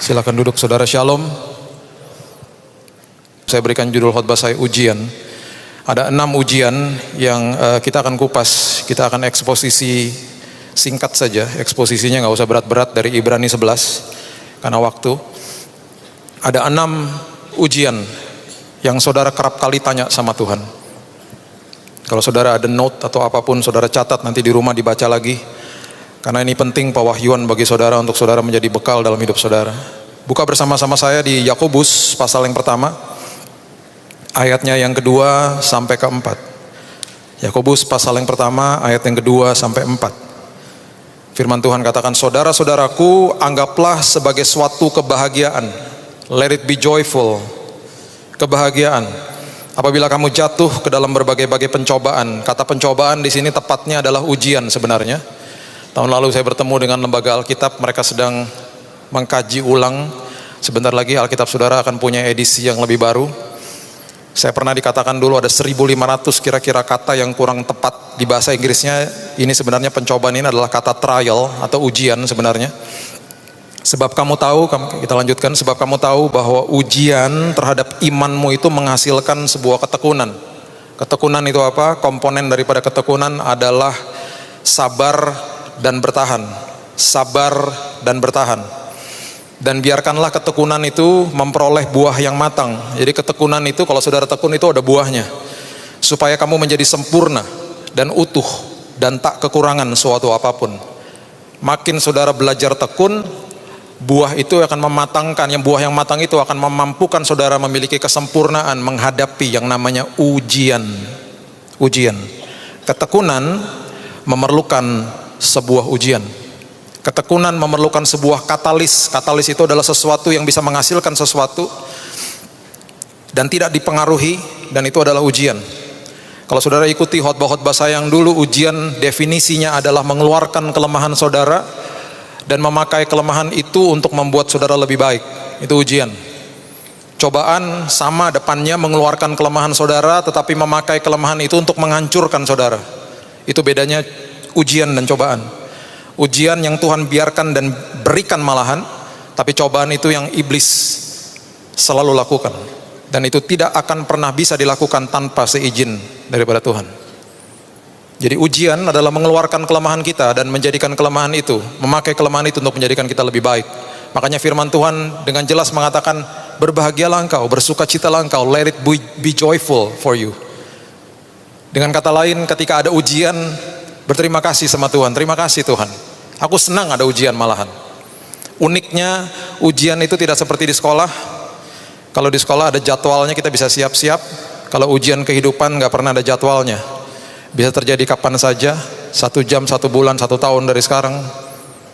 Silakan duduk saudara, shalom. Saya berikan judul khotbah saya ujian. Ada 6 ujian yang kita akan kupas. Kita akan eksposisi singkat saja. Eksposisinya nggak usah berat-berat, dari Ibrani 11 karena waktu. Ada 6 ujian yang saudara kerap kali tanya sama Tuhan. Kalau saudara ada note atau apapun, saudara catat, nanti di rumah dibaca lagi. Karena ini penting pewahyuan bagi saudara, untuk saudara menjadi bekal dalam hidup saudara. Buka bersama-sama saya di Yakobus pasal yang pertama, ayatnya yang kedua sampai keempat. Yakobus pasal yang pertama, ayat yang kedua sampai 4. Firman Tuhan katakan, saudara-saudaraku, anggaplah sebagai suatu kebahagiaan. Let it be joyful. Kebahagiaan apabila kamu jatuh ke dalam berbagai-bagai pencobaan. Kata pencobaan di sini tepatnya adalah ujian sebenarnya. Tahun lalu saya bertemu dengan lembaga Alkitab, mereka sedang mengkaji ulang. Sebentar lagi Alkitab saudara akan punya edisi yang lebih baru. Saya pernah dikatakan dulu ada 1.500 kira-kira kata yang kurang tepat di bahasa Inggrisnya. Ini sebenarnya pencobaan ini adalah kata trial atau ujian sebenarnya. Sebab kamu tahu, kita lanjutkan, sebab kamu tahu bahwa ujian terhadap imanmu itu menghasilkan sebuah ketekunan. Ketekunan itu apa? Komponen daripada ketekunan adalah sabar dan bertahan. Sabar dan bertahan. Dan biarkanlah ketekunan itu memperoleh buah yang matang. Jadi ketekunan itu, kalau saudara tekun itu ada buahnya, supaya kamu menjadi sempurna dan utuh dan tak kekurangan suatu apapun. Makin saudara belajar tekun, buah itu akan mematangkan, yang buah yang matang itu akan memampukan saudara memiliki kesempurnaan menghadapi yang namanya ujian. Ujian. Ketekunan memerlukan sebuah ujian. Ketekunan memerlukan sebuah katalis. Katalis itu adalah sesuatu yang bisa menghasilkan sesuatu dan tidak dipengaruhi, dan itu adalah ujian. Kalau saudara ikuti khotbah-khotbah saya yang dulu, ujian definisinya adalah mengeluarkan kelemahan saudara dan memakai kelemahan itu untuk membuat saudara lebih baik. Itu ujian. Cobaan sama depannya, mengeluarkan kelemahan saudara, tetapi memakai kelemahan itu untuk menghancurkan saudara. Itu bedanya ujian dan cobaan. Ujian yang Tuhan biarkan dan berikan malahan, tapi cobaan itu yang iblis selalu lakukan, dan itu tidak akan pernah bisa dilakukan tanpa seizin daripada Tuhan. Jadi ujian adalah mengeluarkan kelemahan kita dan menjadikan kelemahan itu, memakai kelemahan itu untuk menjadikan kita lebih baik. Makanya firman Tuhan dengan jelas mengatakan, berbahagialah engkau, bersukacitalah engkau, let it be joyful for you. Dengan kata lain, ketika ada ujian, berterima kasih sama Tuhan. Terima kasih Tuhan, aku senang ada ujian malahan. Uniknya ujian itu tidak seperti di sekolah. Kalau di sekolah ada jadwalnya, kita bisa siap-siap. Kalau ujian kehidupan nggak pernah ada jadwalnya. Bisa terjadi kapan saja, 1 jam, 1 bulan, 1 tahun dari sekarang.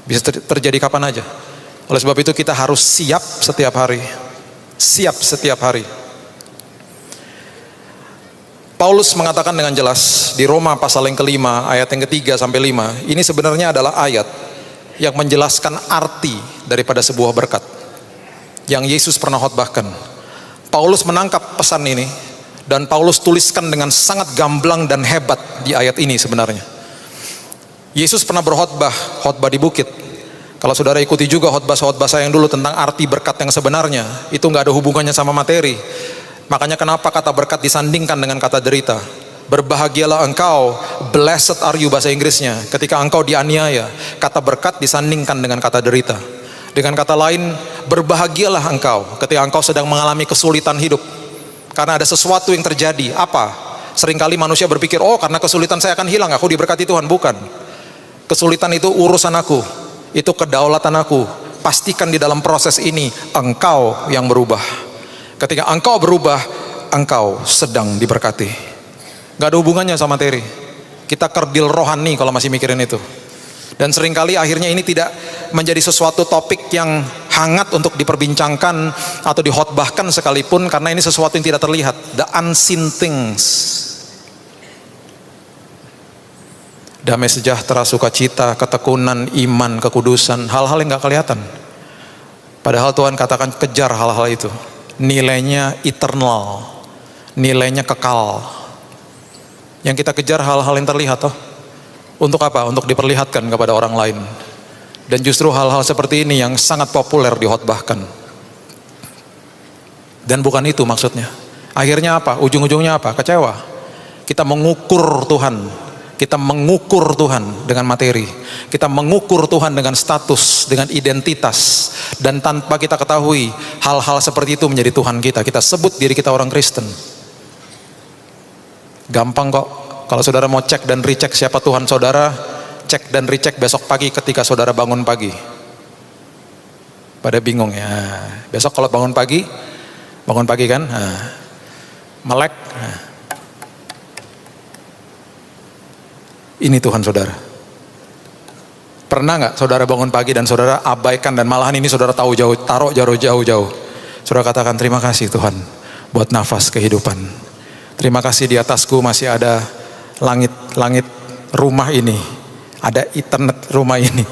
Bisa terjadi kapan aja. Oleh sebab itu kita harus siap setiap hari. Siap setiap hari. Paulus mengatakan dengan jelas di Roma pasal yang kelima, ayat yang ketiga sampai 5. Ini sebenarnya adalah ayat yang menjelaskan arti daripada sebuah berkat yang Yesus pernah khotbahkan. Paulus menangkap pesan ini dan Paulus tuliskan dengan sangat gamblang dan hebat di ayat ini sebenarnya. Yesus pernah berkhotbah, khotbah di bukit. Kalau saudara ikuti juga khotbah saya yang dulu tentang arti berkat yang sebenarnya, itu nggak ada hubungannya sama materi. Makanya kenapa kata berkat disandingkan dengan kata derita. Berbahagialah engkau, blessed are you bahasa Inggrisnya, ketika engkau dianiaya. Kata berkat disandingkan dengan kata derita. Dengan kata lain, berbahagialah engkau ketika engkau sedang mengalami kesulitan hidup, karena ada sesuatu yang terjadi. Apa? Seringkali manusia berpikir, oh karena kesulitan saya akan hilang, aku diberkati Tuhan. Bukan. Kesulitan itu urusan aku, itu kedaulatan aku. Pastikan di dalam proses ini engkau yang berubah. Ketika engkau berubah, engkau sedang diberkati. Gak ada hubungannya sama materi. Kita kerdil rohani kalau masih mikirin itu. Dan seringkali akhirnya ini tidak menjadi sesuatu topik yang hangat untuk diperbincangkan atau dikhotbahkan sekalipun, karena ini sesuatu yang tidak terlihat. The unseen things. Damai sejahtera, sukacita, ketekunan, iman, kekudusan, hal-hal yang gak kelihatan. Padahal Tuhan katakan kejar hal-hal itu. Nilainya eternal, nilainya kekal. Yang kita kejar hal-hal yang terlihat toh. Untuk apa? Untuk diperlihatkan kepada orang lain. Dan justru hal-hal seperti ini yang sangat populer dihotbahkan. Dan bukan itu maksudnya. Akhirnya apa? Ujung-ujungnya apa? Kecewa. Kita mengukur Tuhan. Kita mengukur Tuhan dengan materi. Kita mengukur Tuhan dengan status, dengan identitas. Dan tanpa kita ketahui, hal-hal seperti itu menjadi Tuhan kita. Kita sebut diri kita orang Kristen. Gampang kok. Kalau saudara mau cek dan recheck siapa Tuhan saudara, cek dan recheck besok pagi ketika saudara bangun pagi. Pada bingung ya. Besok kalau bangun pagi kan, melek. Ini Tuhan saudara. Pernah nggak saudara bangun pagi dan saudara abaikan, dan malahan ini saudara taruh jauh-jauh. Saudara katakan, terima kasih Tuhan buat nafas kehidupan. Terima kasih di atasku masih ada langit rumah ini. Ada internet rumah ini.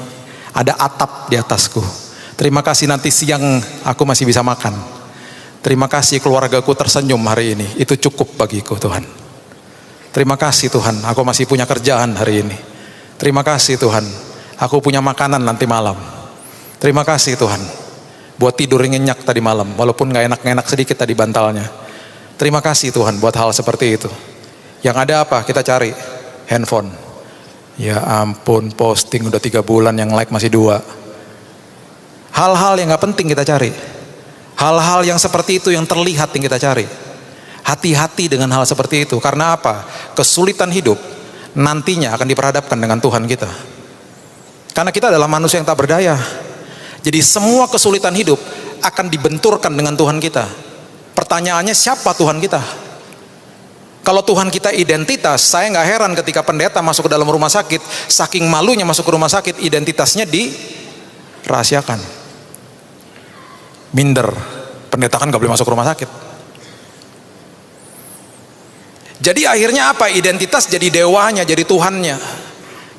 Ada atap di atasku. Terima kasih nanti siang aku masih bisa makan. Terima kasih keluargaku tersenyum hari ini. Itu cukup bagiku Tuhan. Terima kasih Tuhan, aku masih punya kerjaan hari ini. Terima kasih Tuhan, aku punya makanan nanti malam. Terima kasih Tuhan, buat tidur nyenyak tadi malam, walaupun gak enak-enak sedikit tadi bantalnya. Terima kasih Tuhan buat hal seperti itu. Yang ada apa? Kita cari handphone. Ya ampun, posting udah 3 bulan, yang like masih 2. Hal-hal yang gak penting kita cari. Hal-hal yang seperti itu yang terlihat yang kita cari. Hati-hati dengan hal seperti itu. Karena apa? Kesulitan hidup nantinya akan diperhadapkan dengan Tuhan kita. Karena kita adalah manusia yang tak berdaya. Jadi semua kesulitan hidup akan dibenturkan dengan Tuhan kita. Pertanyaannya, siapa Tuhan kita? Kalau Tuhan kita identitas, saya nggak heran ketika pendeta masuk ke dalam rumah sakit, saking malunya masuk ke rumah sakit, identitasnya dirahasiakan. Minder, pendeta kan nggak boleh masuk ke rumah sakit. Jadi akhirnya apa? Identitas jadi dewanya, jadi Tuhannya.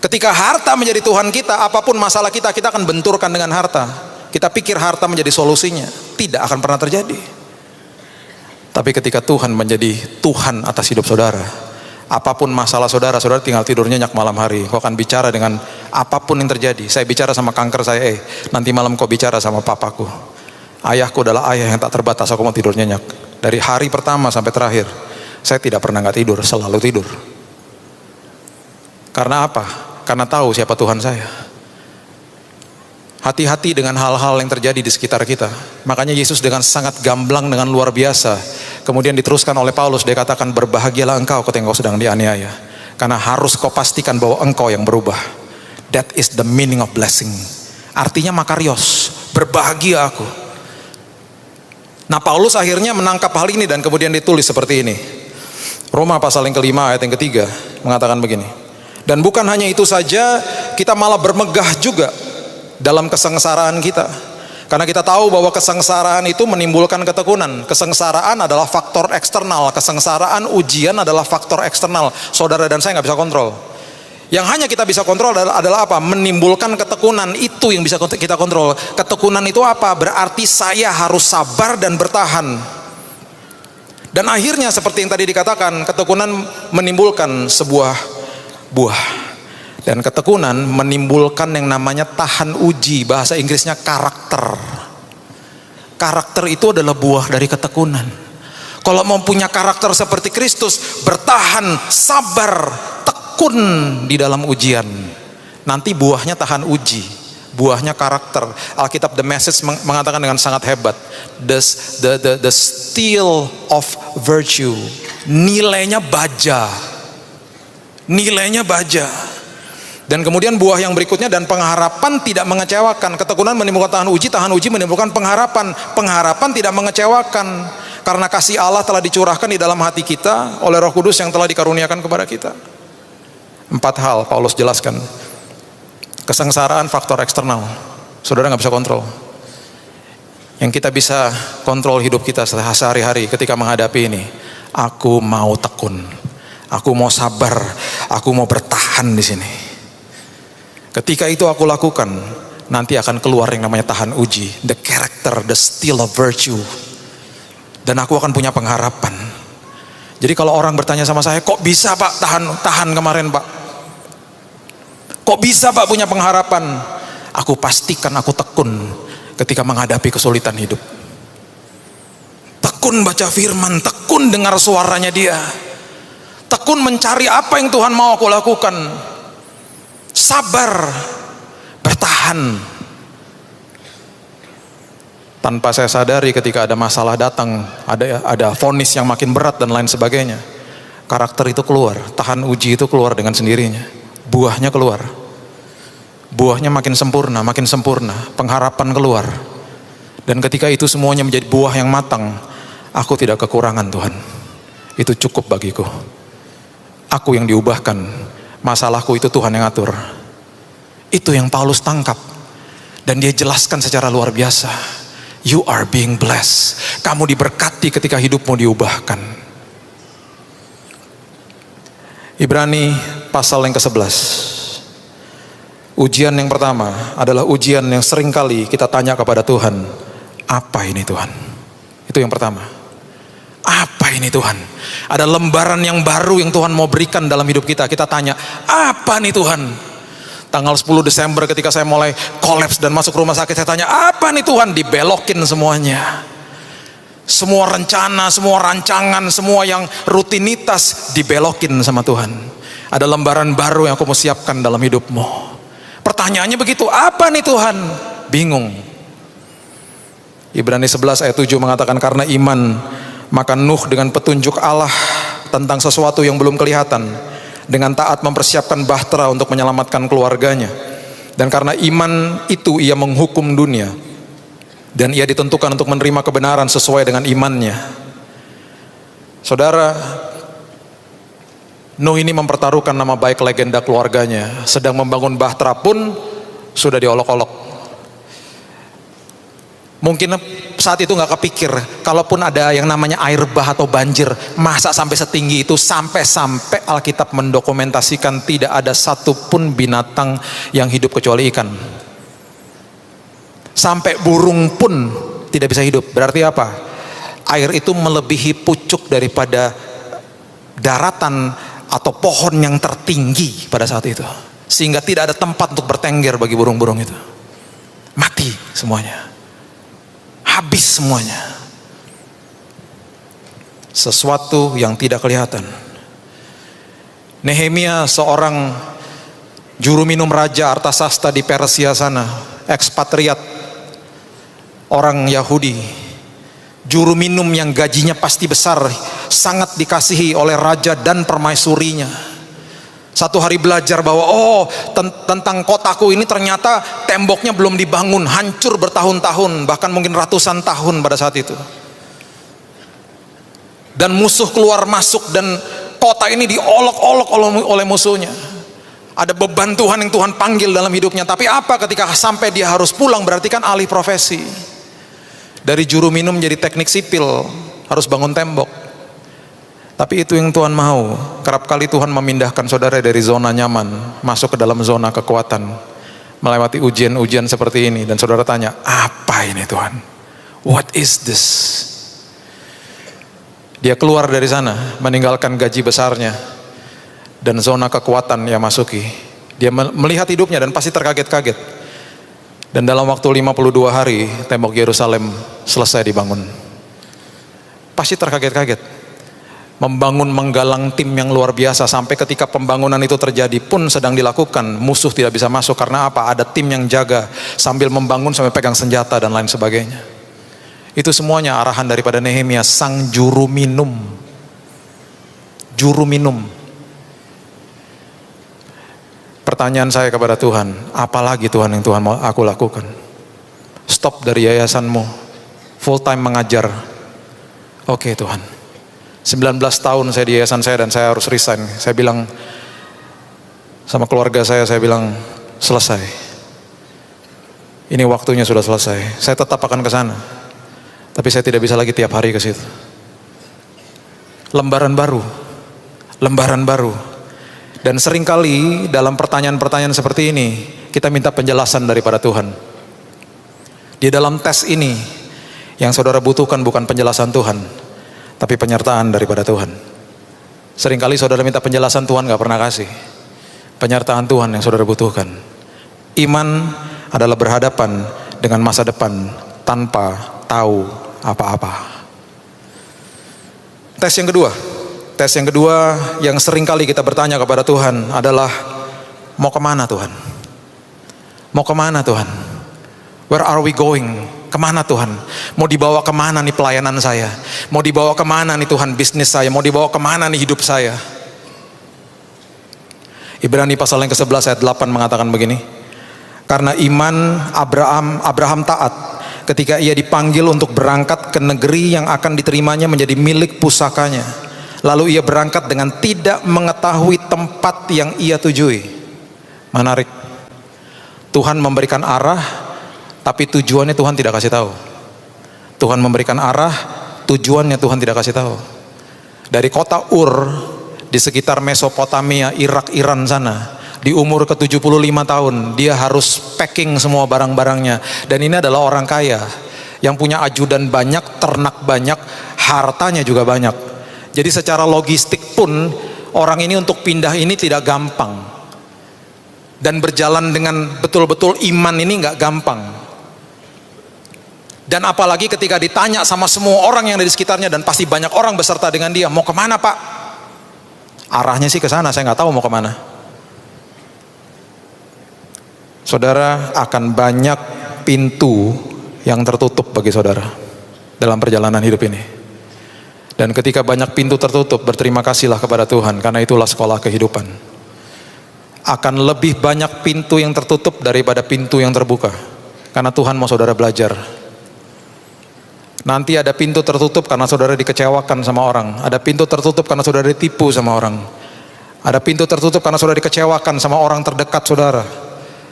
Ketika harta menjadi Tuhan kita, apapun masalah kita akan benturkan dengan harta. Kita pikir harta menjadi solusinya. Tidak akan pernah terjadi. Tapi ketika Tuhan menjadi Tuhan atas hidup saudara, apapun masalah saudara, saudara tinggal tidur nyenyak malam hari. Kau akan bicara dengan apapun yang terjadi. Saya bicara sama kanker saya, nanti malam kau bicara sama papaku. Ayahku adalah ayah yang tak terbatas, aku mau tidur nyenyak. Dari hari pertama sampai terakhir, saya tidak pernah nggak tidur, selalu tidur. Karena apa? Karena tahu siapa Tuhan saya. Hati-hati dengan hal-hal yang terjadi di sekitar kita. Makanya Yesus dengan sangat gamblang, dengan luar biasa, kemudian diteruskan oleh Paulus, dia katakan, berbahagialah engkau ketika engkau sedang dianiaya, karena harus kau pastikan bahwa engkau yang berubah. That is the meaning of blessing. Artinya makarios, berbahagia aku. Nah, Paulus akhirnya menangkap hal ini dan kemudian ditulis seperti ini. Roma pasal yang kelima ayat yang ketiga mengatakan begini. Dan bukan hanya itu saja, kita malah bermegah juga dalam kesengsaraan kita. Karena kita tahu bahwa kesengsaraan itu menimbulkan ketekunan. Kesengsaraan adalah faktor eksternal. Kesengsaraan, ujian adalah faktor eksternal. Saudara dan saya nggak bisa kontrol. Yang hanya kita bisa kontrol adalah apa? Menimbulkan ketekunan. Itu yang bisa kita kontrol. Ketekunan itu apa? Berarti saya harus sabar dan bertahan. Dan akhirnya seperti yang tadi dikatakan, ketekunan menimbulkan sebuah buah. Dan ketekunan menimbulkan yang namanya tahan uji. Bahasa Inggrisnya karakter. Karakter itu adalah buah dari ketekunan. Kalau mau punya karakter seperti Kristus, bertahan, sabar, tekun di dalam ujian, nanti buahnya tahan uji, buahnya karakter. Alkitab The Message mengatakan dengan sangat hebat, the steel of virtue, nilainya baja. Dan kemudian buah yang berikutnya, dan pengharapan tidak mengecewakan. Ketekunan menimbulkan tahan uji menimbulkan pengharapan. Pengharapan tidak mengecewakan, karena kasih Allah telah dicurahkan di dalam hati kita oleh Roh Kudus yang telah dikaruniakan kepada kita. 4 hal Paulus jelaskan. Kesengsaraan faktor eksternal, saudara nggak bisa kontrol. Yang kita bisa kontrol hidup kita sehari-hari ketika menghadapi ini. Aku mau tekun, aku mau sabar, aku mau bertahan di sini. Ketika itu aku lakukan, nanti akan keluar yang namanya tahan uji, the character, the steel of virtue. Dan aku akan punya pengharapan. Jadi kalau orang bertanya sama saya, kok bisa Pak tahan kemarin Pak? Kok bisa Pak punya pengharapan? Aku pastikan aku tekun ketika menghadapi kesulitan hidup. Tekun baca firman, tekun dengar suaranya Dia, tekun mencari apa yang Tuhan mau aku lakukan, sabar, bertahan. Tanpa saya sadari ketika ada masalah datang, ada vonis yang makin berat dan lain sebagainya, karakter itu keluar, tahan uji itu keluar dengan sendirinya, buahnya keluar, buahnya makin sempurna, pengharapan keluar. Dan ketika itu semuanya menjadi buah yang matang, aku tidak kekurangan Tuhan, itu cukup bagiku. Aku yang diubahkan, masalahku itu Tuhan yang atur. Itu yang Paulus tangkap, dan dia jelaskan secara luar biasa. You are being blessed. Kamu diberkati ketika hidupmu diubahkan. Ibrani pasal yang ke-11. Ujian yang pertama adalah ujian yang sering kali kita tanya kepada Tuhan. Apa ini Tuhan? Itu yang pertama. Apa ini Tuhan? Ada lembaran yang baru yang Tuhan mau berikan dalam hidup kita. Kita tanya, apa nih Tuhan? Tanggal 10 Desember ketika saya mulai kolaps dan masuk rumah sakit, saya tanya, apa nih Tuhan? Dibelokin semuanya. Semua rencana, semua rancangan, semua yang rutinitas dibelokin sama Tuhan. Ada lembaran baru yang aku mau siapkan dalam hidupmu. Pertanyaannya begitu, apa nih Tuhan? Bingung. Ibrani 11 ayat 7 mengatakan, karena iman maka Nuh dengan petunjuk Allah tentang sesuatu yang belum kelihatan, dengan taat mempersiapkan bahtera untuk menyelamatkan keluarganya. Dan karena iman itu ia menghukum dunia, dan ia ditentukan untuk menerima kebenaran sesuai dengan imannya. Saudara, Nuh ini mempertaruhkan nama baik legenda keluarganya. Sedang membangun bahtera pun sudah diolok-olok. Mungkin saat itu gak kepikir, kalaupun ada yang namanya air bah atau banjir, masa sampai setinggi itu, sampai Alkitab mendokumentasikan tidak ada satupun binatang yang hidup kecuali ikan. Sampai burung pun tidak bisa hidup. Berarti apa? Air itu melebihi pucuk daripada daratan atau pohon yang tertinggi pada saat itu. Sehingga tidak ada tempat untuk bertengger bagi burung-burung itu. Mati semuanya. Habis semuanya. Sesuatu yang tidak kelihatan. Nehemia, seorang juru minum raja Artasasta di Persia sana, ekspatriat, orang Yahudi, juru minum yang gajinya pasti besar, sangat dikasihi oleh raja dan permaisurinya. Satu hari belajar bahwa tentang kotaku ini ternyata temboknya belum dibangun, hancur bertahun-tahun, bahkan mungkin ratusan tahun pada saat itu. Dan musuh keluar masuk dan kota ini diolok-olok oleh musuhnya. Ada beban Tuhan yang Tuhan panggil dalam hidupnya. Tapi apa ketika sampai dia harus pulang, berarti kan alih profesi. Dari juru minum jadi teknik sipil, harus bangun tembok. Tapi itu yang Tuhan mau. Kerap kali Tuhan memindahkan saudara dari zona nyaman masuk ke dalam zona kekuatan, melewati ujian-ujian seperti ini. Dan saudara tanya, apa ini Tuhan? What is this? Dia keluar dari sana, meninggalkan gaji besarnya dan zona kekuatan yang masuki. Dia melihat hidupnya dan pasti terkaget-kaget. Dan dalam waktu 52 hari tembok Yerusalem selesai dibangun. Pasti terkaget-kaget. Membangun, menggalang tim yang luar biasa, sampai ketika pembangunan itu terjadi pun sedang dilakukan, musuh tidak bisa masuk. Karena apa? Ada tim yang jaga sambil membangun, sampai pegang senjata dan lain sebagainya. Itu semuanya arahan daripada Nehemia, sang juru minum. Juru minum. Pertanyaan saya kepada Tuhan, apalagi Tuhan yang Tuhan mau aku lakukan? Stop dari yayasanmu, full time mengajar. Oke Tuhan, 19 tahun saya di yayasan saya dan saya harus resign. Saya bilang sama keluarga saya bilang selesai. Ini waktunya sudah selesai. Saya tetap akan ke sana. Tapi saya tidak bisa lagi tiap hari ke situ. Lembaran baru. Lembaran baru. Dan seringkali dalam pertanyaan-pertanyaan seperti ini, kita minta penjelasan daripada Tuhan. Di dalam tes ini, yang saudara butuhkan bukan penjelasan Tuhan, tapi penyertaan daripada Tuhan. Seringkali saudara minta penjelasan, Tuhan gak pernah kasih. Penyertaan Tuhan yang saudara butuhkan. Iman adalah berhadapan dengan masa depan tanpa tahu apa-apa. Tes yang kedua yang sering kali kita bertanya kepada Tuhan adalah, mau kemana Tuhan? Mau kemana Tuhan? Where are we going? Kemana Tuhan? Mau dibawa kemana nih pelayanan saya? Mau dibawa kemana nih Tuhan bisnis saya? Mau dibawa kemana nih hidup saya? Ibrani pasal yang ke-11 ayat 8 mengatakan begini, karena iman Abraham taat ketika ia dipanggil untuk berangkat ke negeri yang akan diterimanya menjadi milik pusakanya. Lalu ia berangkat dengan tidak mengetahui tempat yang ia tujui. Menarik. Tuhan memberikan arah, tapi tujuannya Tuhan tidak kasih tahu. Tuhan memberikan arah, tujuannya Tuhan tidak kasih tahu. Dari kota Ur di sekitar Mesopotamia, Irak, Iran sana, di umur ke-75 tahun dia harus packing semua barang-barangnya. Dan ini adalah orang kaya yang punya ajudan banyak, ternak banyak, hartanya juga banyak. Jadi secara logistik pun orang ini untuk pindah ini tidak gampang. Dan berjalan dengan betul-betul iman ini nggak gampang. Dan apalagi ketika ditanya sama semua orang yang ada di sekitarnya, dan pasti banyak orang beserta dengan dia, mau kemana Pak? Arahnya sih ke sana, saya nggak tahu mau kemana. Saudara, akan banyak pintu yang tertutup bagi saudara dalam perjalanan hidup ini. Dan ketika banyak pintu tertutup, berterima kasihlah kepada Tuhan, karena itulah sekolah kehidupan. Akan lebih banyak pintu yang tertutup daripada pintu yang terbuka, karena Tuhan mau saudara belajar. Nanti ada pintu tertutup karena saudara dikecewakan sama orang. Ada pintu tertutup karena saudara ditipu sama orang. Ada pintu tertutup karena saudara dikecewakan sama orang terdekat saudara.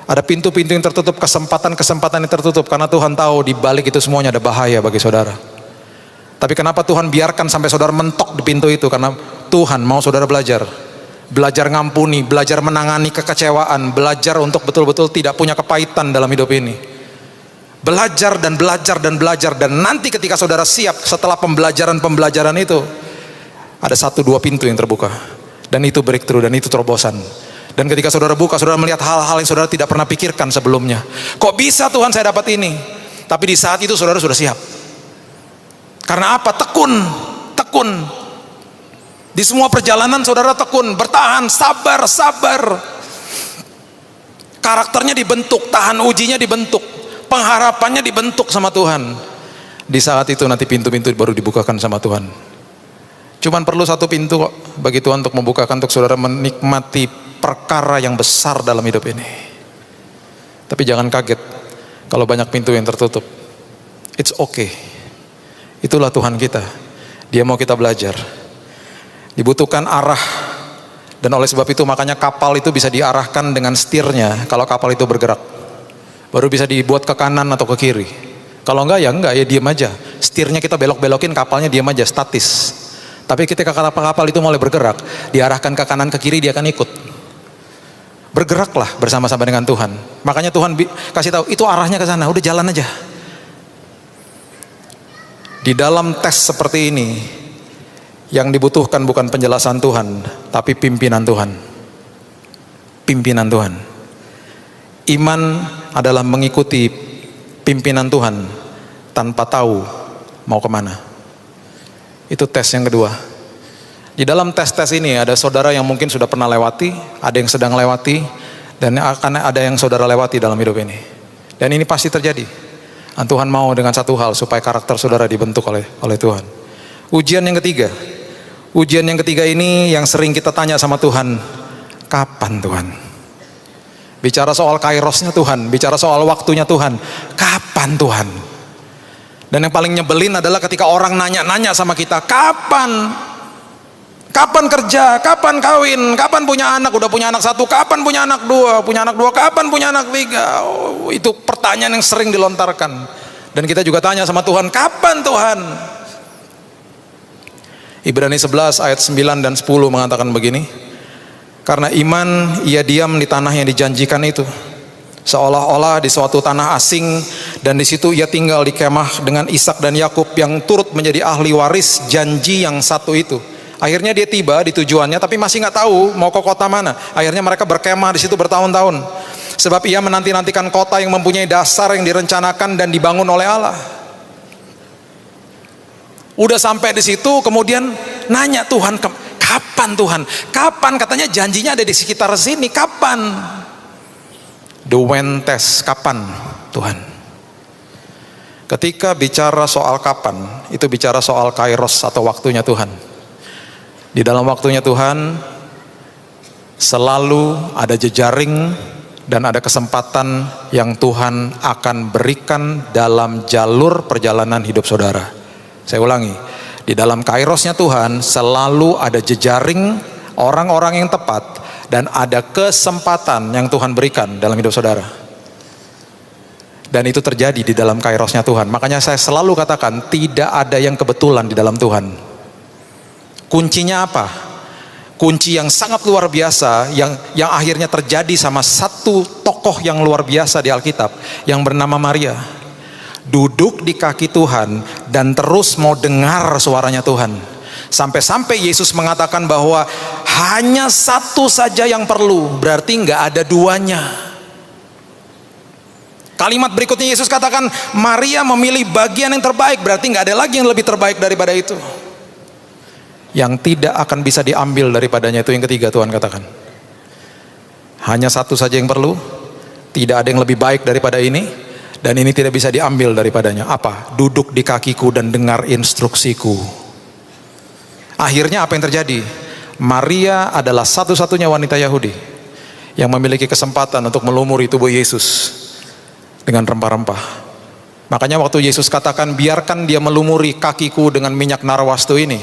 Ada pintu-pintu yang tertutup, kesempatan-kesempatan yang tertutup, karena Tuhan tahu di balik itu semuanya ada bahaya bagi saudara. Tapi kenapa Tuhan biarkan sampai saudara mentok di pintu itu? Karena Tuhan mau saudara belajar. Belajar ngampuni, belajar menangani kekecewaan, belajar untuk betul-betul tidak punya kepahitan dalam hidup ini. Belajar dan belajar dan belajar, dan nanti ketika saudara siap setelah pembelajaran itu, ada 1-2 pintu yang terbuka, dan itu breakthrough, dan itu terobosan. Dan ketika saudara buka, saudara melihat hal-hal yang saudara tidak pernah pikirkan sebelumnya. Kok bisa Tuhan saya dapat ini? Tapi di saat itu saudara sudah siap. Karena apa? Tekun. Di semua perjalanan saudara tekun, bertahan, sabar. Karakternya dibentuk, tahan ujinya dibentuk, pengharapannya dibentuk sama Tuhan. Di saat itu nanti pintu-pintu baru dibukakan sama Tuhan. Cuman perlu 1 pintu kok bagi Tuhan untuk membukakan, untuk saudara menikmati perkara yang besar dalam hidup ini. Tapi jangan kaget kalau banyak pintu yang tertutup. It's okay. Itulah Tuhan kita. Dia mau kita belajar. Dibutuhkan arah. Dan oleh sebab itu makanya kapal itu bisa diarahkan dengan setirnya kalau kapal itu bergerak. Baru bisa dibuat ke kanan atau ke kiri. Kalau enggak ya diam aja. Setirnya kita belok-belokin, kapalnya diam aja, statis. Tapi ketika kapal itu mulai bergerak, diarahkan ke kanan ke kiri, dia akan ikut. Bergeraklah bersama-sama dengan Tuhan. Makanya Tuhan kasih tahu, itu arahnya ke sana, udah jalan aja. Di dalam tes seperti ini, yang dibutuhkan bukan penjelasan Tuhan, tapi pimpinan Tuhan. Pimpinan Tuhan. Iman adalah mengikuti pimpinan Tuhan tanpa tahu mau kemana. Itu tes yang kedua. Di dalam tes-tes ini ada saudara yang mungkin sudah pernah lewati, ada yang sedang lewati, dan akan ada yang saudara lewati dalam hidup ini. Dan ini pasti terjadi. Dan Tuhan mau dengan satu hal, supaya karakter saudara dibentuk oleh Tuhan. Ujian yang ketiga ini yang sering kita tanya sama Tuhan, kapan Tuhan? Bicara soal kairosnya Tuhan, bicara soal waktunya Tuhan, kapan Tuhan? Dan yang paling nyebelin adalah ketika orang nanya-nanya sama kita, kapan? Kapan kerja? Kapan kawin? Kapan punya anak? Udah punya anak 1, kapan punya anak 2? Punya anak 2, kapan punya anak 3? Oh, itu pertanyaan yang sering dilontarkan. Dan kita juga tanya sama Tuhan, kapan Tuhan? Ibrani 11 ayat 9 dan 10 mengatakan begini, karena iman ia diam di tanah yang dijanjikan itu, seolah-olah di suatu tanah asing, dan di situ ia tinggal di kemah dengan Ishak dan Yakub yang turut menjadi ahli waris janji yang satu itu. Akhirnya dia tiba di tujuannya, tapi masih nggak tahu mau ke kota mana. Akhirnya mereka berkemah di situ bertahun-tahun. Sebab ia menanti-nantikan kota yang mempunyai dasar yang direncanakan dan dibangun oleh Allah. Udah sampai di situ, kemudian nanya Tuhan, kapan Tuhan? Kapan? Katanya janjinya ada di sekitar sini. Kapan? The when test, kapan Tuhan? Ketika bicara soal kapan, itu bicara soal kairos atau waktunya Tuhan. Di dalam waktunya Tuhan selalu ada jejaring dan ada kesempatan yang Tuhan akan berikan dalam jalur perjalanan hidup saudara. Saya ulangi, di dalam kairosnya Tuhan selalu ada jejaring orang-orang yang tepat dan ada kesempatan yang Tuhan berikan dalam hidup saudara. Dan itu terjadi di dalam kairosnya Tuhan. Makanya saya selalu katakan tidak ada yang kebetulan di dalam Tuhan. Kuncinya apa? Kunci yang sangat luar biasa yang akhirnya terjadi sama satu tokoh yang luar biasa di Alkitab yang bernama Maria. Duduk di kaki Tuhan dan terus mau dengar suaranya Tuhan. Sampai-sampai Yesus mengatakan bahwa hanya satu saja yang perlu, berarti nggak ada duanya. Kalimat berikutnya Yesus katakan, Maria memilih bagian yang terbaik, berarti nggak ada lagi yang lebih terbaik daripada itu. Yang tidak akan bisa diambil daripadanya itu yang ketiga Tuhan katakan. Hanya satu saja yang perlu, tidak ada yang lebih baik daripada ini, dan ini tidak bisa diambil daripadanya. Apa? Duduk di kakiku dan dengar instruksiku. Akhirnya apa yang terjadi? Maria adalah satu-satunya wanita Yahudi yang memiliki kesempatan untuk melumuri tubuh Yesus dengan rempah-rempah. Makanya waktu Yesus katakan biarkan dia melumuri kakiku dengan minyak narwastu ini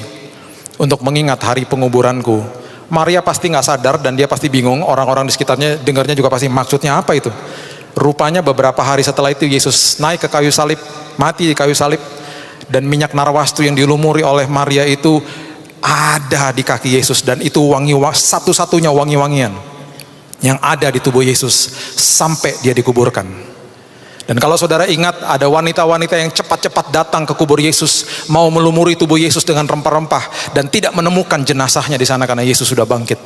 untuk mengingat hari penguburanku, Maria pasti nggak sadar dan dia pasti bingung. Orang-orang di sekitarnya dengarnya juga pasti maksudnya apa itu. Rupanya beberapa hari setelah itu Yesus naik ke kayu salib, mati di kayu salib, dan minyak narwastu yang dilumuri oleh Maria itu ada di kaki Yesus, dan itu satu-satunya wangi-wangian yang ada di tubuh Yesus sampai dia dikuburkan. Dan kalau saudara ingat, ada wanita-wanita yang cepat-cepat datang ke kubur Yesus, mau melumuri tubuh Yesus dengan rempah-rempah, dan tidak menemukan jenazahnya di sana karena Yesus sudah bangkit.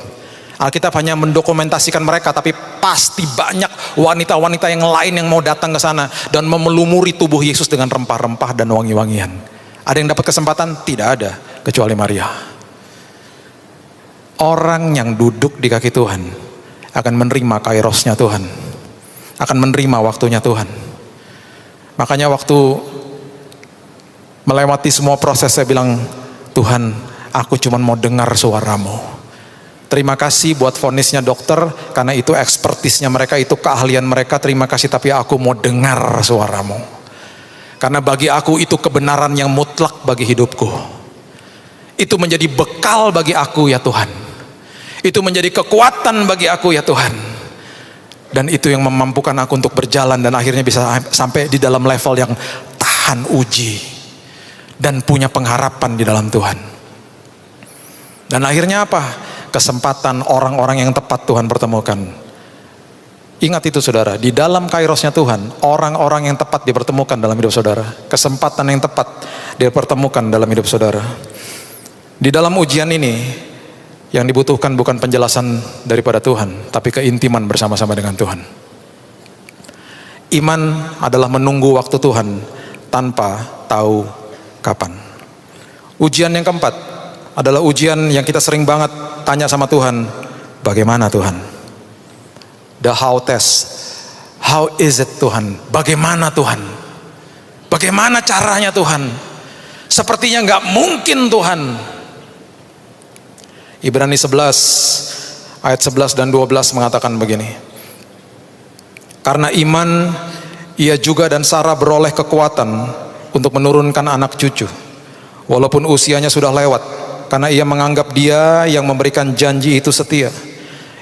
Alkitab hanya mendokumentasikan mereka, tapi pasti banyak wanita-wanita yang lain yang mau datang ke sana dan melumuri tubuh Yesus dengan rempah-rempah dan wangi-wangian. Ada yang dapat kesempatan? Tidak ada, kecuali Maria. Orang yang duduk di kaki Tuhan akan menerima kairosnya Tuhan, akan menerima waktunya Tuhan. Makanya waktu melewati semua proses saya bilang, Tuhan, aku cuma mau dengar suaramu. Terima kasih buat vonisnya dokter, karena itu ekspertisnya mereka, itu keahlian mereka. Terima kasih, tapi aku mau dengar suaramu. Karena bagi aku itu kebenaran yang mutlak bagi hidupku. Itu menjadi bekal bagi aku ya Tuhan. Itu menjadi kekuatan bagi aku ya Tuhan. Dan itu yang memampukan aku untuk berjalan dan akhirnya bisa sampai di dalam level yang tahan uji dan punya pengharapan di dalam Tuhan. Dan akhirnya apa? Kesempatan orang-orang yang tepat Tuhan pertemukan. Ingat itu saudara, di dalam kairosnya Tuhan, orang-orang yang tepat dipertemukan dalam hidup saudara. Kesempatan yang tepat dipertemukan dalam hidup saudara. Di dalam ujian ini, yang dibutuhkan bukan penjelasan daripada Tuhan, tapi keintiman bersama-sama dengan Tuhan. Iman adalah menunggu waktu Tuhan tanpa tahu kapan. Ujian yang keempat adalah ujian yang kita sering banget tanya sama Tuhan, bagaimana Tuhan? The how test. How is it Tuhan? Bagaimana Tuhan? Bagaimana caranya Tuhan? Sepertinya nggak mungkin Tuhan. Ibrani 11 ayat 11 dan 12 mengatakan begini. Karena iman ia juga dan Sarah beroleh kekuatan untuk menurunkan anak cucu walaupun usianya sudah lewat, karena ia menganggap Dia yang memberikan janji itu setia.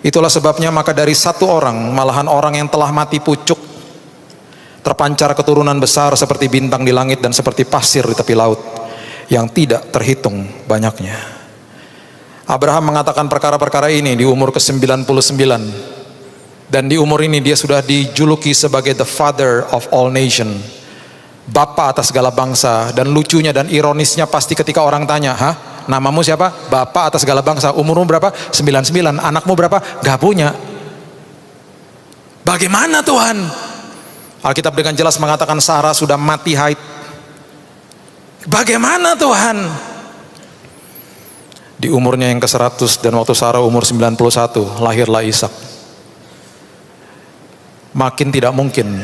Itulah sebabnya maka dari satu orang, malahan orang yang telah mati pucuk, terpancar keturunan besar seperti bintang di langit dan seperti pasir di tepi laut yang tidak terhitung banyaknya. Abraham mengatakan perkara-perkara ini di umur ke-99, dan di umur ini dia sudah dijuluki sebagai the father of all nation, Bapa atas segala bangsa. Dan lucunya dan ironisnya pasti ketika orang tanya, hah? Namamu siapa? Bapa atas segala bangsa. Umurmu berapa? 99. Anakmu berapa? Gak punya. Bagaimana Tuhan? Alkitab dengan jelas mengatakan Sarah sudah mati haid. Bagaimana Tuhan? Di umurnya yang ke-100 dan waktu Sarah umur 91, lahirlah Ishak. Makin tidak mungkin,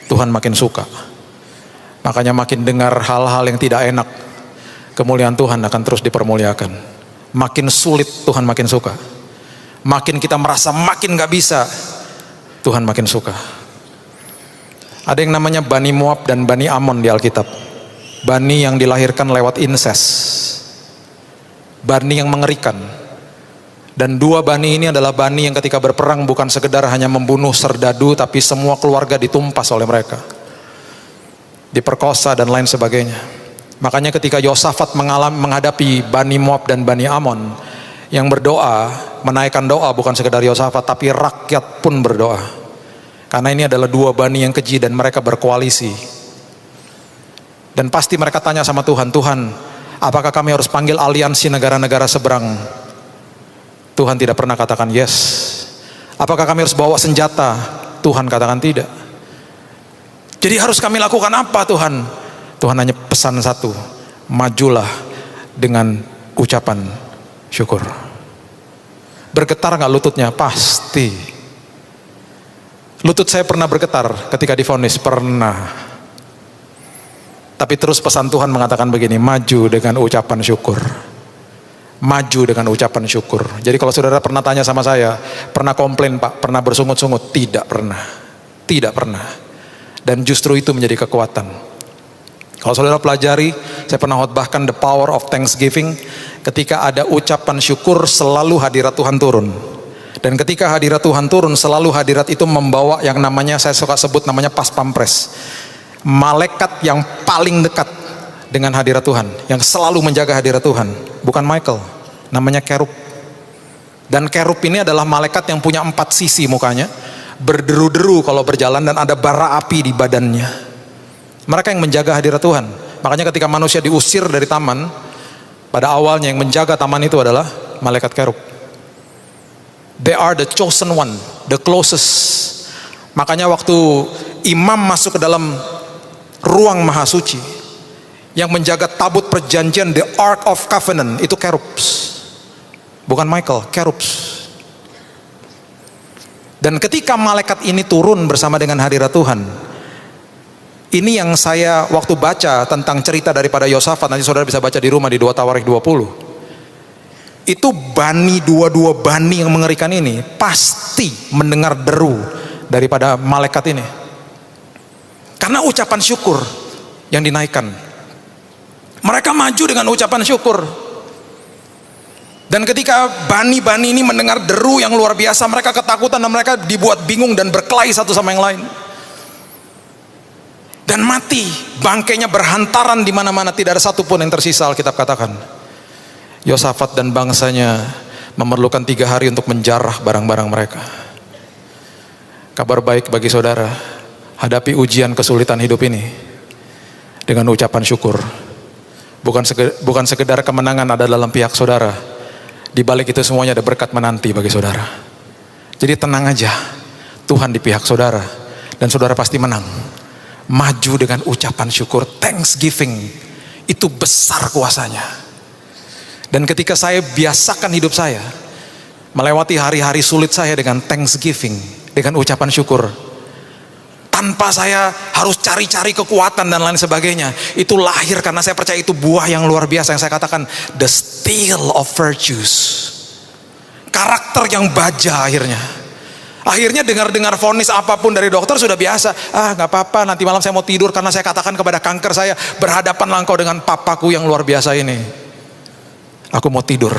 Tuhan makin suka. Makanya makin dengar hal-hal yang tidak enak, kemuliaan Tuhan akan terus dipermuliakan. Makin sulit, Tuhan makin suka. Makin kita merasa makin gak bisa, Tuhan makin suka. Ada yang namanya Bani Moab dan Bani Amon di Alkitab. Bani yang dilahirkan lewat inses, Bani yang mengerikan. Dan dua Bani ini adalah Bani yang ketika berperang bukan sekedar hanya membunuh serdadu, tapi semua keluarga ditumpas oleh mereka, diperkosa dan lain sebagainya. Makanya ketika Yosafat menghadapi Bani Moab dan Bani Amon, yang berdoa, menaikkan doa bukan sekedar Yosafat, tapi rakyat pun berdoa. Karena ini adalah dua Bani yang keji dan mereka berkoalisi. Dan pasti mereka tanya sama Tuhan, Tuhan, apakah kami harus panggil aliansi negara-negara seberang? Tuhan tidak pernah katakan yes. Apakah kami harus bawa senjata? Tuhan katakan tidak. Jadi harus kami lakukan apa Tuhan? Tuhan hanya pesan satu, majulah dengan ucapan syukur. Bergetar gak lututnya? Pasti. Lutut saya pernah bergetar ketika divonis, pernah. Tapi terus pesan Tuhan mengatakan begini, maju dengan ucapan syukur. Maju dengan ucapan syukur. Jadi kalau saudara pernah tanya sama saya, pernah komplain Pak, pernah bersungut-sungut? Tidak pernah. Tidak pernah. Dan justru itu menjadi kekuatan. Kalau saudara pelajari, saya pernah khotbahkan the power of thanksgiving. Ketika ada ucapan syukur, selalu hadirat Tuhan turun. Dan ketika hadirat Tuhan turun, selalu hadirat itu membawa yang namanya, saya suka sebut namanya pas pampres. Malaikat yang paling dekat dengan hadirat Tuhan, yang selalu menjaga hadirat Tuhan, bukan Michael, namanya kerub. Dan kerub ini adalah malaikat yang punya 4 sisi mukanya, berderu-deru kalau berjalan, dan ada bara api di badannya. Mereka yang menjaga hadirat Tuhan. Makanya ketika manusia diusir dari taman, pada awalnya yang menjaga taman itu adalah malaikat kerub. They are the chosen one, the closest. Makanya waktu imam masuk ke dalam ruang maha suci, yang menjaga tabut perjanjian, the Ark of Covenant, itu kerubs, bukan Michael, kerubs. Dan ketika malaikat ini turun bersama dengan hadirat Tuhan, ini yang saya waktu baca tentang cerita daripada Yosafat, nanti saudara bisa baca di rumah di 2 Tawarik 20, itu Bani, dua Bani yang mengerikan ini pasti mendengar deru daripada malaikat ini. Karena ucapan syukur yang dinaikkan. Mereka maju dengan ucapan syukur. Dan ketika Bani-Bani ini mendengar deru yang luar biasa, mereka ketakutan dan mereka dibuat bingung dan berkelahi satu sama yang lain. Dan mati, bangkainya berhantaran di mana-mana, tidak ada satupun yang tersisa, Alkitab katakan. Yosafat dan bangsanya memerlukan 3 hari untuk menjarah barang-barang mereka. Kabar baik bagi saudara, hadapi ujian kesulitan hidup ini dengan ucapan syukur. Bukan sekedar kemenangan ada dalam pihak saudara, di balik itu semuanya ada berkat menanti bagi saudara. Jadi tenang aja, Tuhan di pihak saudara, dan saudara pasti menang. Maju dengan ucapan syukur, thanksgiving, itu besar kuasanya. Dan ketika saya biasakan hidup saya melewati hari-hari sulit saya dengan thanksgiving, dengan ucapan syukur, tanpa saya harus cari-cari kekuatan dan lain sebagainya, itu lahir karena saya percaya itu buah yang luar biasa, yang saya katakan the steel of virtues, karakter yang baja. Akhirnya dengar-dengar vonis apapun dari dokter sudah biasa. Gak apa-apa, nanti malam saya mau tidur, karena saya katakan kepada kanker saya, berhadapanlah engkau dengan papaku yang luar biasa ini, aku mau tidur.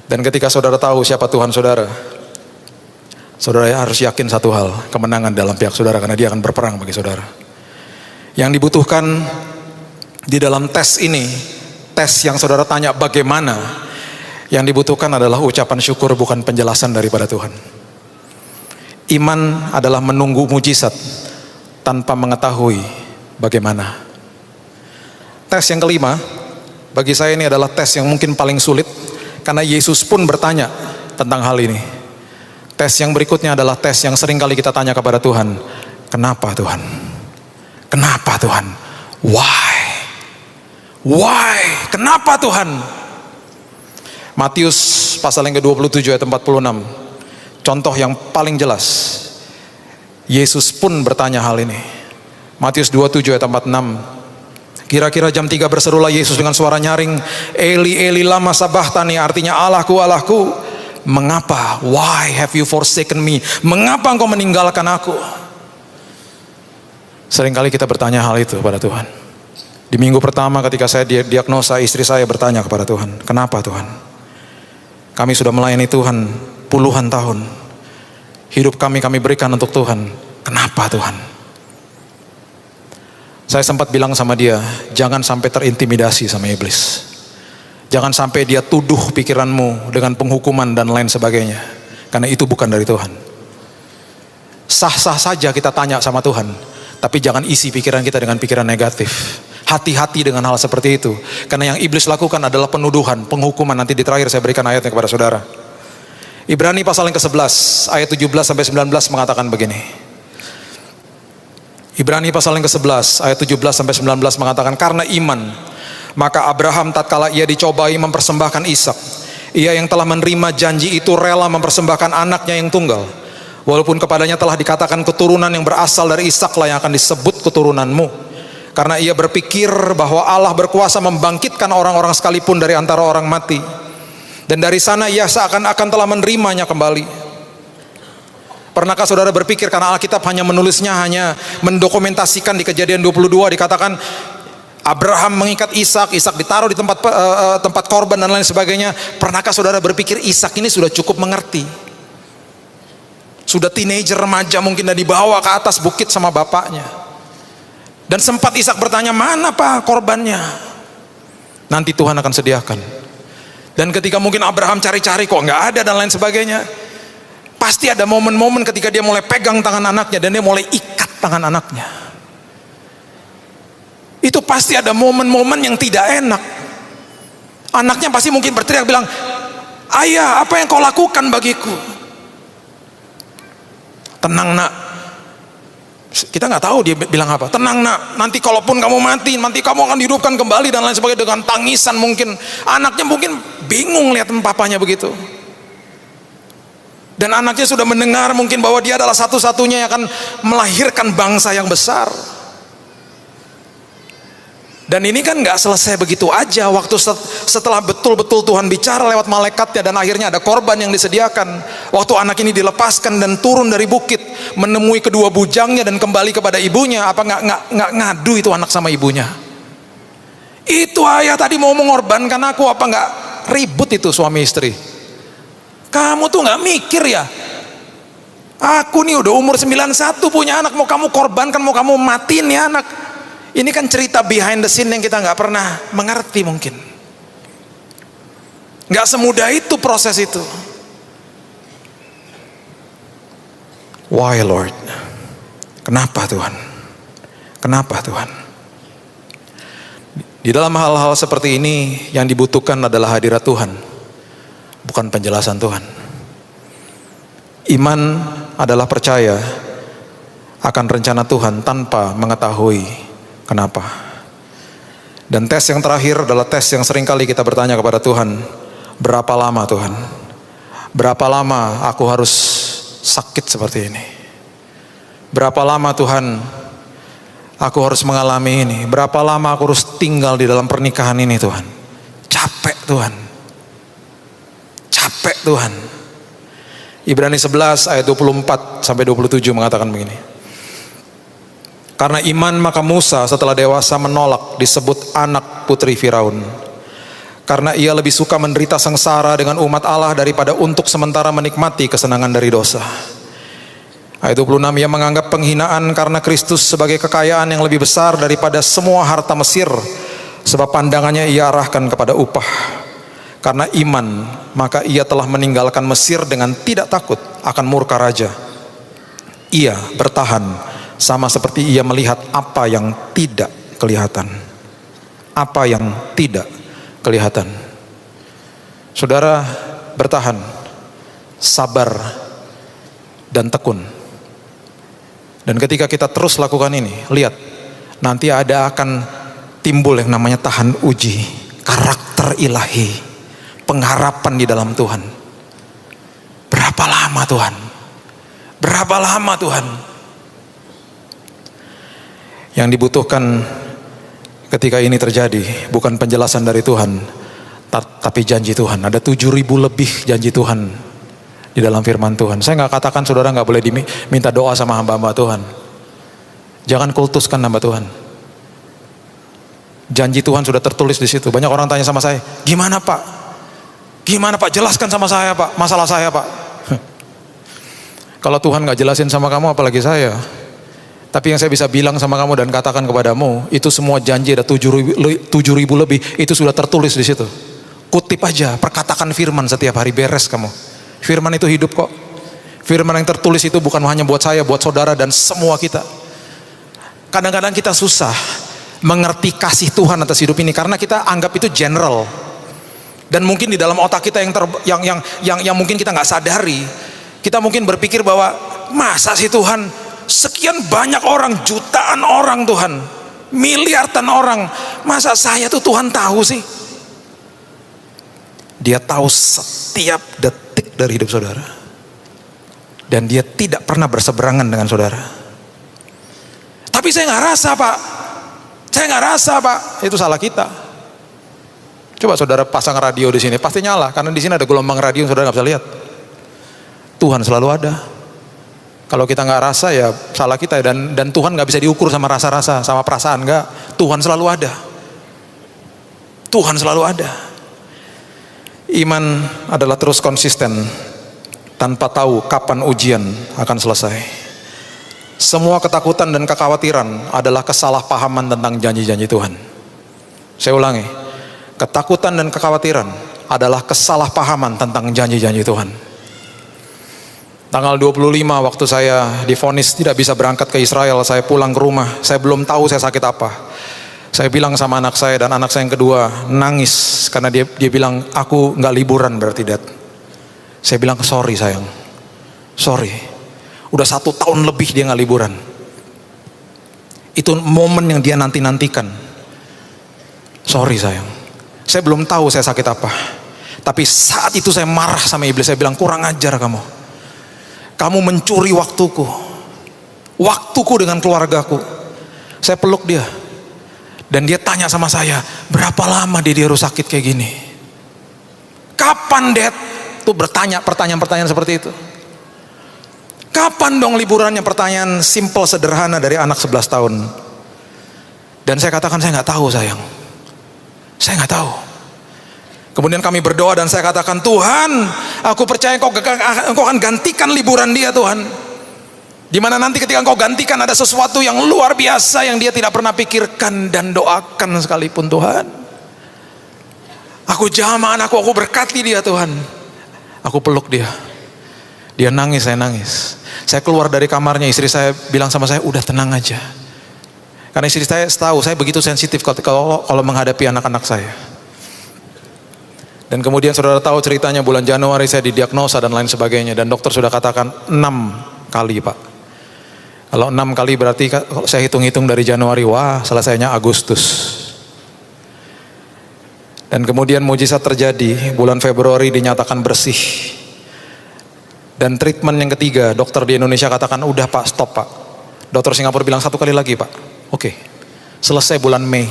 Dan ketika saudara tahu siapa Tuhan saudara, saudara harus yakin satu hal, kemenangan dalam pihak saudara, karena dia akan berperang bagi saudara. Yang dibutuhkan di dalam tes ini, tes yang saudara tanya bagaimana, yang dibutuhkan adalah ucapan syukur, bukan penjelasan daripada Tuhan. Iman adalah menunggu mujizat tanpa mengetahui bagaimana. Tes yang kelima, bagi saya ini adalah tes yang mungkin paling sulit, karena Yesus pun bertanya tentang hal ini. Tes yang berikutnya adalah tes yang sering kali kita tanya kepada Tuhan. Kenapa Tuhan? Kenapa Tuhan? Why? Why? Kenapa Tuhan? Matius pasal yang ke-27 ayat 46. Contoh yang paling jelas. Yesus pun bertanya hal ini. Matius 27 ayat 46. Kira-kira jam 3 berserulah Yesus dengan suara nyaring, Eli Eli lama sabachthani, artinya Allahku Allahku, mengapa, why have you forsaken me? Mengapa engkau meninggalkan aku? Seringkali kita bertanya hal itu pada Tuhan. Di minggu pertama ketika saya diagnosa, istri saya bertanya kepada Tuhan, kenapa Tuhan? Kami sudah melayani Tuhan puluhan tahun. Hidup kami berikan untuk Tuhan. Kenapa Tuhan? Saya sempat bilang sama dia, jangan sampai terintimidasi sama iblis. Jangan sampai dia tuduh pikiranmu dengan penghukuman dan lain sebagainya. Karena itu bukan dari Tuhan. Sah-sah saja kita tanya sama Tuhan, tapi jangan isi pikiran kita dengan pikiran negatif. Hati-hati dengan hal seperti itu. Karena yang iblis lakukan adalah penuduhan, penghukuman. Nanti di terakhir saya berikan ayatnya kepada saudara. Ibrani pasal yang ke-11 ayat 17 sampai 19 mengatakan begini. Ibrani pasal yang ke-11 ayat 17 sampai 19 mengatakan, karena iman maka Abraham tatkala ia dicobai mempersembahkan Ishak, ia yang telah menerima janji itu rela mempersembahkan anaknya yang tunggal, walaupun kepadanya telah dikatakan keturunan yang berasal dari Ishak lah yang akan disebut keturunanmu, karena ia berpikir bahwa Allah berkuasa membangkitkan orang-orang sekalipun dari antara orang mati, dan dari sana ia seakan-akan telah menerimanya kembali. Pernahkah saudara berpikir, karena Alkitab hanya menulisnya, hanya mendokumentasikan di Kejadian 22 dikatakan Abraham mengikat Ishak, Ishak ditaruh di tempat korban dan lain sebagainya. Pernahkah saudara berpikir Ishak ini sudah cukup mengerti? Sudah teenager, remaja mungkin, dan dibawa ke atas bukit sama bapaknya. Dan sempat Ishak bertanya, mana pak korbannya? Nanti Tuhan akan sediakan. Dan ketika mungkin Abraham cari-cari kok nggak ada dan lain sebagainya, pasti ada momen-momen ketika dia mulai pegang tangan anaknya dan dia mulai ikat tangan anaknya. Itu pasti ada momen-momen yang tidak enak. Anaknya pasti mungkin berteriak bilang, ayah apa yang kau lakukan bagiku? Tenang nak. Kita nggak tahu dia bilang apa. Tenang nak, nanti kalaupun kamu mati, nanti kamu akan dihidupkan kembali dan lain sebagainya, dengan tangisan mungkin. Anaknya mungkin bingung lihat papanya begitu. Dan anaknya sudah mendengar mungkin bahwa dia adalah satu-satunya yang akan melahirkan bangsa yang besar. Dan ini kan gak selesai begitu aja. Waktu setelah betul-betul Tuhan bicara lewat malaikatnya dan akhirnya ada korban yang disediakan. Waktu anak ini dilepaskan dan turun dari bukit, menemui kedua bujangnya dan kembali kepada ibunya. Apa gak ngadu itu anak sama ibunya? Itu ayah tadi mau mengorbankan aku, apa gak ribut itu suami istri? Kamu tuh gak mikir ya? Aku nih udah umur 91 punya anak, mau kamu korbankan, mau kamu matiin ya anak. Ini kan cerita behind the scene yang kita gak pernah mengerti mungkin. Gak semudah itu proses itu. Why Lord? Kenapa Tuhan? Kenapa Tuhan? Di dalam hal-hal seperti ini yang dibutuhkan adalah hadirat Tuhan, bukan penjelasan Tuhan. Iman adalah percaya akan rencana Tuhan tanpa mengetahui kenapa. Dan tes yang terakhir adalah tes yang sering kali kita bertanya kepada Tuhan, berapa lama Tuhan? Berapa lama aku harus sakit seperti ini? Berapa lama Tuhan aku harus mengalami ini? Berapa lama aku harus tinggal di dalam pernikahan ini Tuhan? Capek Tuhan. Capek Tuhan. Ibrani 11 ayat 24 sampai 27 mengatakan begini. Karena iman maka Musa setelah dewasa menolak disebut anak putri Firaun. Karena ia lebih suka menderita sengsara dengan umat Allah daripada untuk sementara menikmati kesenangan dari dosa. Ayat 26, ia menganggap penghinaan karena Kristus sebagai kekayaan yang lebih besar daripada semua harta Mesir, sebab pandangannya ia arahkan kepada upah. Karena iman maka ia telah meninggalkan Mesir dengan tidak takut akan murka raja. Ia bertahan sama seperti ia melihat apa yang tidak kelihatan. Apa yang tidak kelihatan. Saudara bertahan, sabar dan tekun. Dan ketika kita terus lakukan ini, lihat, nanti akan timbul yang namanya tahan uji, karakter ilahi, pengharapan di dalam Tuhan. Berapa lama Tuhan? Berapa lama Tuhan? Yang dibutuhkan ketika ini terjadi bukan penjelasan dari Tuhan, tapi janji Tuhan. Ada 7.000 lebih janji Tuhan di dalam firman Tuhan. Saya nggak katakan saudara nggak boleh diminta doa sama hamba-hamba Tuhan. Jangan kultuskan hamba Tuhan. Janji Tuhan sudah tertulis di situ. Banyak orang tanya sama saya, gimana Pak? Gimana Pak? Jelaskan sama saya Pak, masalah saya Pak. Kalau Tuhan nggak jelasin sama kamu, apalagi saya. Tapi yang saya bisa bilang sama kamu dan katakan kepadamu, itu semua janji ada 7.000 lebih, itu sudah tertulis di situ. Kutip aja, perkatakan firman setiap hari, beres kamu. Firman itu hidup kok. Firman yang tertulis itu bukan hanya buat saya, buat saudara dan semua kita. Kadang-kadang kita susah mengerti kasih Tuhan atas hidup ini karena kita anggap itu general. Dan mungkin di dalam otak kita yang mungkin kita nggak sadari, kita mungkin berpikir bahwa masa sih Tuhan, sekian banyak orang, jutaan orang Tuhan, miliaran orang, masa saya tuh Tuhan tahu sih? Dia tahu setiap detik dari hidup saudara, dan dia tidak pernah berseberangan dengan saudara. Tapi saya nggak rasa Pak, saya nggak rasa Pak, itu salah kita. Coba saudara pasang radio di sini, pasti nyala, karena di sini ada gelombang radio yang saudara nggak bisa lihat. Tuhan selalu ada. Kalau kita nggak rasa ya salah kita, dan Tuhan nggak bisa diukur sama rasa-rasa, sama perasaan, nggak. Tuhan selalu ada. Tuhan selalu ada. Iman adalah terus konsisten tanpa tahu kapan ujian akan selesai. Semua ketakutan dan kekhawatiran adalah kesalahpahaman tentang janji-janji Tuhan. Saya ulangi, ketakutan dan kekhawatiran adalah kesalahpahaman tentang janji-janji Tuhan. Tanggal 25 waktu saya divonis tidak bisa berangkat ke Israel, saya pulang ke rumah, saya belum tahu saya sakit apa. Saya bilang sama anak saya, dan anak saya yang kedua nangis karena dia bilang, aku nggak liburan berarti Dad. Saya bilang, sorry sayang, sorry. Udah 1 tahun lebih dia nggak liburan. Itu momen yang dia nanti-nantikan. Sorry sayang, saya belum tahu saya sakit apa. Tapi saat itu saya marah sama iblis, saya bilang, kurang ajar kamu. Kamu mencuri waktuku dengan keluargaku. Saya peluk dia, dan dia tanya sama saya, berapa lama dia harus sakit kayak gini? Kapan Dad? Tuh bertanya pertanyaan-pertanyaan seperti itu. Kapan dong liburannya? Pertanyaan simple sederhana dari anak 11 tahun. Dan saya katakan, saya nggak tahu sayang, saya nggak tahu. Kemudian kami berdoa dan saya katakan, Tuhan, aku percaya Engkau akan gantikan liburan dia Tuhan. Dimana nanti ketika Engkau gantikan ada sesuatu yang luar biasa yang dia tidak pernah pikirkan dan doakan sekalipun Tuhan. Aku jamah anakku, aku berkati dia Tuhan. Aku peluk dia. Dia nangis, saya nangis. Saya keluar dari kamarnya, istri saya bilang sama saya, udah tenang aja. Karena istri saya tahu saya begitu sensitif kalau menghadapi anak-anak saya. Dan kemudian saudara tahu ceritanya, bulan Januari saya didiagnosa dan lain sebagainya. Dan dokter sudah katakan 6 kali Pak. Kalau 6 kali berarti saya hitung-hitung dari Januari, wah selesainya Agustus. Dan kemudian mujizat terjadi, bulan Februari dinyatakan bersih. Dan treatment yang ketiga, dokter di Indonesia katakan, udah Pak, stop Pak. Dokter Singapura bilang 1 kali lagi Pak. Oke, selesai bulan Mei.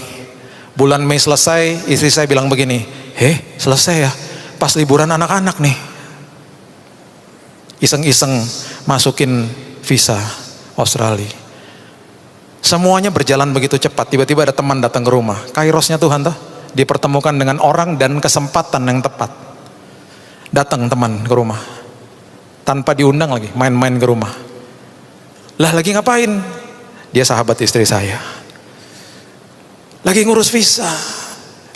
Bulan Mei selesai, istri saya bilang begini, selesai ya, pas liburan anak-anak nih. Iseng-iseng masukin visa Australia. Semuanya berjalan begitu cepat. Tiba-tiba ada teman datang ke rumah. Kairosnya Tuhan tuh, dipertemukan dengan orang dan kesempatan yang tepat. Datang teman ke rumah, tanpa diundang lagi, main-main ke rumah. Lah lagi ngapain? Dia sahabat istri saya. Lagi ngurus visa.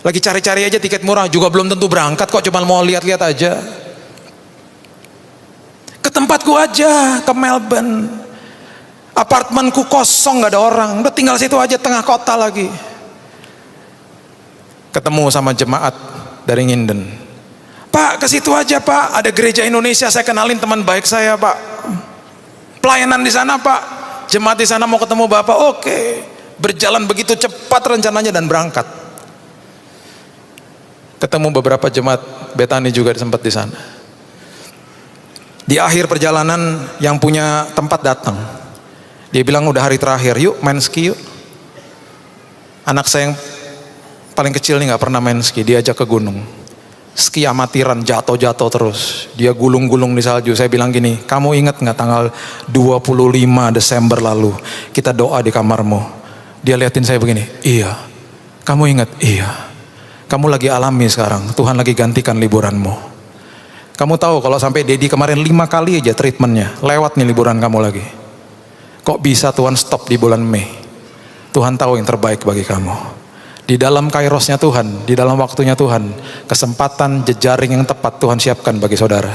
Lagi cari-cari aja tiket murah, juga belum tentu berangkat kok, cuma mau lihat-lihat aja. Ke tempatku aja, ke Melbourne. Apartemenku kosong, gak ada orang. Udah tinggal situ aja, tengah kota lagi. Ketemu sama jemaat dari Nginden. Pak, ke situ aja Pak, ada gereja Indonesia, saya kenalin teman baik saya Pak. Pelayanan di sana Pak, jemaat di sana mau ketemu Bapak, oke. Berjalan begitu cepat rencananya dan berangkat. Ketemu beberapa jemaat Betani juga sempat di sana. Di akhir perjalanan yang punya tempat datang. Dia bilang udah hari terakhir, yuk main ski yuk. Anak saya yang paling kecil nih nggak pernah main ski, dia ajak ke gunung. Ski amatiran, jatuh-jatuh terus. Dia gulung-gulung di salju. Saya bilang gini, kamu ingat nggak tanggal 25 Desember lalu kita doa di kamarmu? Dia liatin saya begini, iya. Kamu ingat? Iya. Kamu lagi alami sekarang, Tuhan lagi gantikan liburanmu. Kamu tahu kalau sampai Dedi kemarin 5 kali aja treatmentnya, lewat nih liburan kamu lagi. Kok bisa Tuhan stop di bulan Mei? Tuhan tahu yang terbaik bagi kamu. Di dalam kairosnya Tuhan, di dalam waktunya Tuhan, kesempatan jejaring yang tepat Tuhan siapkan bagi saudara.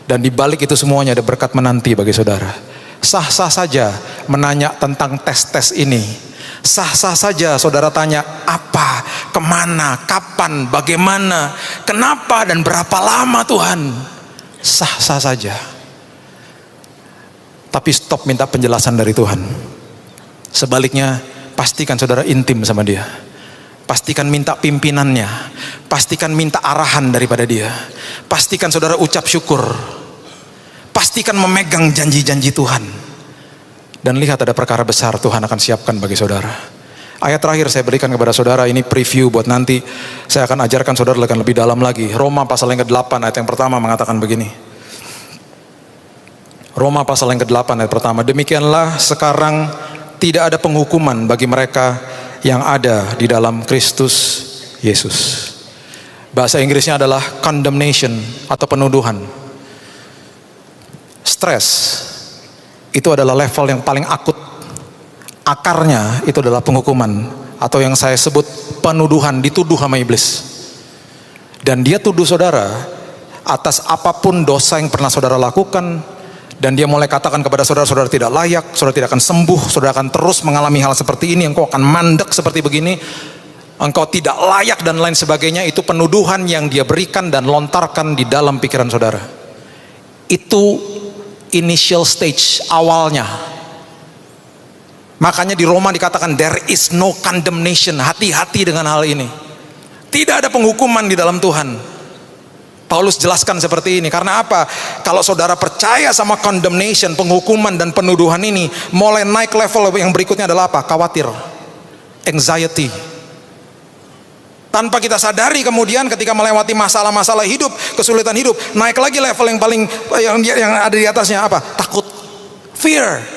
Dan di balik itu semuanya ada berkat menanti bagi saudara. Sah-sah saja menanya tentang tes-tes ini. Sah-sah saja saudara tanya apa, kemana, kapan, bagaimana, kenapa dan berapa lama Tuhan. Sah-sah saja. Tapi stop minta penjelasan dari Tuhan. Sebaliknya pastikan saudara intim sama dia. Pastikan minta pimpinannya. Pastikan minta arahan daripada dia. Pastikan saudara ucap syukur. Pastikan memegang janji-janji Tuhan. Dan lihat ada perkara besar Tuhan akan siapkan bagi saudara. Ayat terakhir saya berikan kepada saudara, ini preview buat nanti. Saya akan ajarkan saudara lebih dalam lagi. Roma pasal yang ke-8 ayat yang pertama mengatakan begini. Roma pasal yang ke-8 ayat pertama. Demikianlah sekarang tidak ada penghukuman bagi mereka yang ada di dalam Kristus Yesus. Bahasa Inggrisnya adalah condemnation atau penuduhan. Stres itu adalah level yang paling akut. Akarnya itu adalah penghukuman atau yang saya sebut penuduhan, dituduh sama iblis. Dan dia tuduh saudara atas apapun dosa yang pernah saudara lakukan, dan dia mulai katakan kepada saudara, saudara tidak layak, saudara tidak akan sembuh, saudara akan terus mengalami hal seperti ini, engkau akan mandek seperti begini, engkau tidak layak dan lain sebagainya. Itu penuduhan yang dia berikan dan lontarkan di dalam pikiran saudara. Itu initial stage, awalnya. Makanya di Roma dikatakan there is no condemnation. Hati-hati dengan hal ini. Tidak ada penghukuman di dalam Tuhan. Paulus jelaskan seperti ini. Karena apa? Kalau saudara percaya sama condemnation, penghukuman dan penuduhan ini, mulai naik level yang berikutnya adalah apa? Khawatir, anxiety. Tanpa kita sadari kemudian ketika melewati masalah-masalah hidup, kesulitan hidup, naik lagi level yang paling yang ada di atasnya apa? Takut, fear.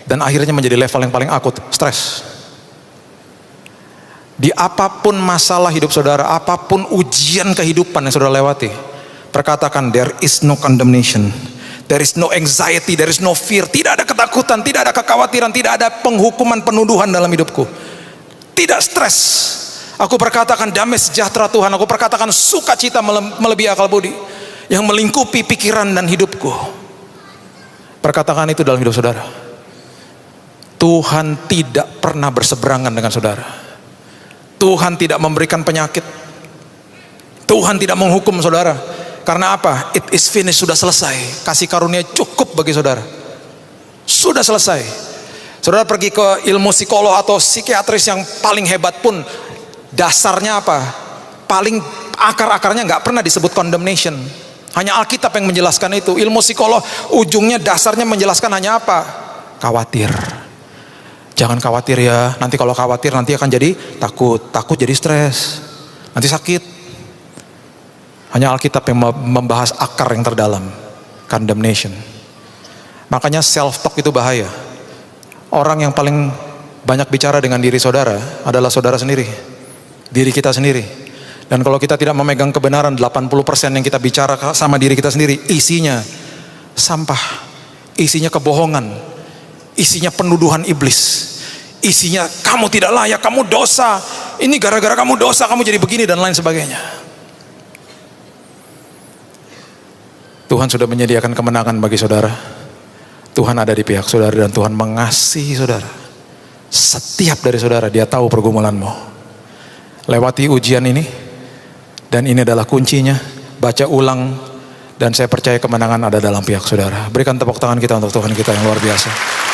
Dan akhirnya menjadi level yang paling akut, stres. Di apapun masalah hidup saudara, apapun ujian kehidupan yang saudara lewati, perkatakan there is no condemnation, there is no anxiety, there is no fear. Tidak ada ketakutan, tidak ada kekhawatiran, tidak ada penghukuman, penuduhan dalam hidupku. Tidak stres. Aku perkatakan damai sejahtera Tuhan. Aku perkatakan sukacita melebihi akal budi yang melingkupi pikiran dan hidupku. Perkatakan itu dalam hidup saudara. Tuhan tidak pernah berseberangan dengan saudara. Tuhan tidak memberikan penyakit. Tuhan tidak menghukum saudara. Karena apa? It is finished, sudah selesai. Kasih karunia cukup bagi saudara. Sudah selesai. Saudara pergi ke ilmu psikolog atau psikiatris yang paling hebat pun, dasarnya apa? Paling akar-akarnya nggak pernah disebut condemnation. Hanya Alkitab yang menjelaskan itu. Ilmu psikolog ujungnya dasarnya menjelaskan hanya apa? Khawatir. Jangan khawatir ya, nanti kalau khawatir nanti akan jadi takut jadi stres, nanti sakit. Hanya Alkitab yang membahas akar yang terdalam, condemnation. Makanya self talk itu bahaya. Orang yang paling banyak bicara dengan diri saudara adalah saudara sendiri, diri kita sendiri. Dan kalau kita tidak memegang kebenaran, 80% yang kita bicara sama diri kita sendiri isinya sampah, isinya kebohongan, isinya penuduhan iblis, isinya kamu tidak layak, kamu dosa, ini gara-gara kamu dosa kamu jadi begini dan lain sebagainya. Tuhan sudah menyediakan kemenangan bagi saudara. Tuhan ada di pihak saudara dan Tuhan mengasihi saudara. Setiap dari saudara dia tahu pergumulanmu. Lewati ujian ini, dan ini adalah kuncinya. Baca ulang Dan saya percaya kemenangan ada dalam pihak saudara. Berikan tepuk tangan kita untuk Tuhan kita yang luar biasa.